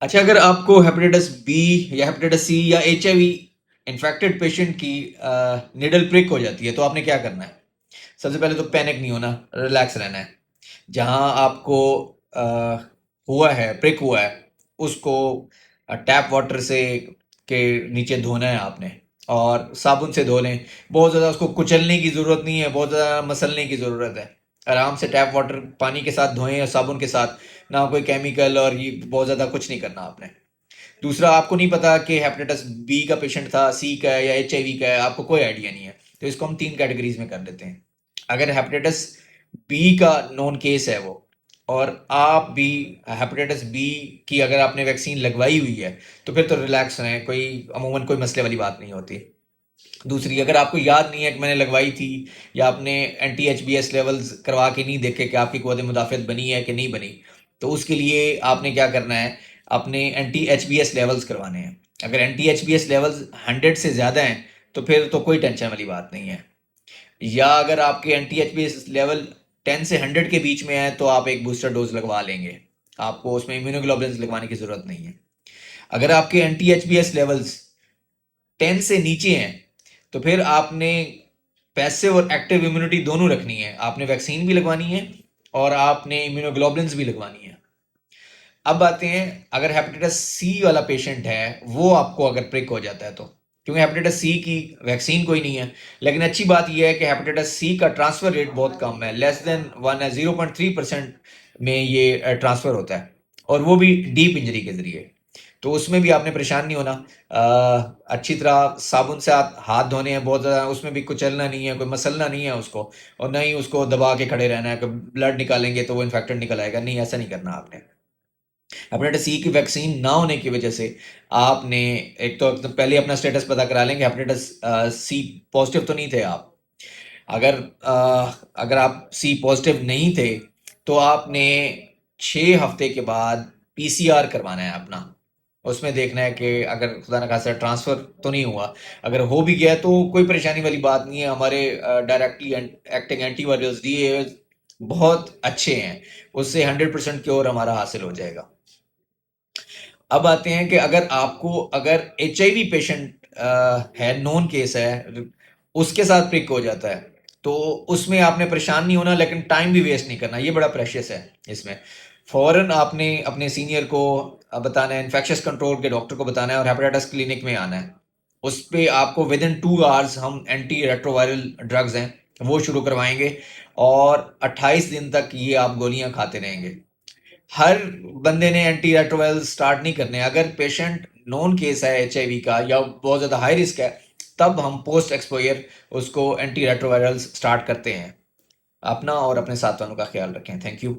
अच्छा, अगर आपको हेपेटाइटिस बी या हेपेटाइटिस सी या एचआईवी इन्फेक्टेड पेशेंट की निडल प्रिक हो जाती है तो आपने क्या करना है? सबसे पहले तो पैनिक नहीं होना, रिलैक्स रहना है। जहां आपको अ, हुआ है, प्रिक हुआ है, उसको टैप वाटर से के नीचे धोना है आपने, और साबुन से धो लें। बहुत ज़्यादा उसको कुचलने की ज़रूरत नहीं है, बहुत ज़्यादा मसलने की ज़रूरत है। आराम से टैप वाटर पानी के साथ धोएं या साबुन के साथ, ना कोई केमिकल और ये बहुत ज़्यादा कुछ नहीं करना आपने। दूसरा, आपको नहीं पता कि हेपेटाइटिस बी का पेशेंट था, सी का है या एचआईवी का है, आपको कोई आइडिया नहीं है, तो इसको हम तीन कैटेगरीज में कर देते हैं। अगर हेपेटाइटिस बी का नॉन केस है वो, और आप भी हेपेटाइटिस बी की अगर आपने वैक्सीन लगवाई हुई है, तो फिर तो रिलैक्स रहें, कोई अमूमन कोई मसले वाली बात नहीं होती। दूसरी, अगर आपको याद नहीं है कि मैंने लगवाई थी, या आपने anti H B S levels करवा के नहीं देखे कि आपकी क़ुव्वत मुदाफ़अत बनी है कि नहीं बनी, तो उसके लिए आपने क्या करना है, अपने anti H B S levels करवाने हैं। अगर anti H B S levels 100 से ज़्यादा हैं, तो फिर तो कोई टेंशन वाली बात नहीं है। या अगर आपके anti H B S level 10 से 100 के बीच में है, तो आप एक बूस्टर डोज लगवा लेंगे, आपको उसमें इम्यूनोग्लोबुलिन लगवाने की ज़रूरत नहीं है। अगर आपके anti H B S levels 10 से नीचे हैं, तो फिर आपने पैसिव और एक्टिव इम्यूनिटी दोनों रखनी है, आपने वैक्सीन भी लगवानी है और आपने इम्यूनोग्लोबुलिन्स भी लगवानी है। अब आते हैं, अगर हेपेटाइटिस सी वाला पेशेंट है, वो आपको अगर प्रिक हो जाता है तो, क्योंकि हेपेटाइटिस सी की वैक्सीन कोई नहीं है, लेकिन अच्छी बात यह है कि हेपेटाइटिस सी का ट्रांसफर रेट बहुत कम है, लेस देन 1 है, 0.3% में ये ट्रांसफर होता है, और वो भी डीप इंजरी के जरिए। तो उसमें भी आपने परेशान नहीं होना। अच्छी तरह साबुन से हाथ धोने हैं, बहुत ज़्यादा उसमें भी कुचलना नहीं है, कोई मसलना नहीं है उसको, और ना ही उसको दबा के खड़े रहना है कि ब्लड निकालेंगे तो वो इन्फेक्टेड निकल आएगा, नहीं, ऐसा नहीं करना आपने। हेपेटाइटिस सी की वैक्सीन ना होने की वजह से आपने एक तो पहले अपना स्टेटस पता करा लेंगे, हेपेटाइटिस सी पॉजिटिव तो नहीं थे आप। अगर अगर आप सी पॉजिटिव नहीं थे, तो आपने 6 हफ्ते के बाद पीसीआर करवाना है अपना। उसमें देखना है कि अगर खुदा न खास्ता ट्रांसफर तो नहीं हुआ। अगर हो भी गया तो कोई परेशानी वाली बात नहीं है, हमारे डायरेक्टली एक्टिंग एंटीवायरल्स डी बहुत अच्छे हैं, उससे 100% क्योर हमारा हासिल हो जाएगा। अब आते हैं कि अगर एच आई वी पेशेंट है, नॉन केस है, उसके साथ प्रिक हो जाता है, तो उसमें आपने परेशान नहीं होना, लेकिन टाइम भी वेस्ट नहीं करना, ये बड़ा प्रेशियस है। इसमें फौरन आपने अपने सीनियर को बताना है, इन्फेक्शियस कंट्रोल के डॉक्टर को बताना है, और हेपेटाइटिस क्लिनिक में आना है। उस पे आपको विद इन 2 आवर्स हम एंटी रेट्रोवायरल ड्रग्स हैं वो शुरू करवाएंगे, और 28 दिन तक ये आप गोलियां खाते रहेंगे। हर बंदे ने एंटी रेट्रोवायरल स्टार्ट नहीं करने। अगर पेशेंट नॉन केस है एचआईवी का या बहुत ज़्यादा हाई रिस्क है, तब हम पोस्ट एक्सपोजर उसको एंटी रेट्रोवायरल स्टार्ट करते हैं। अपना और अपने साथ वालों का ख्याल रखें। Thank you.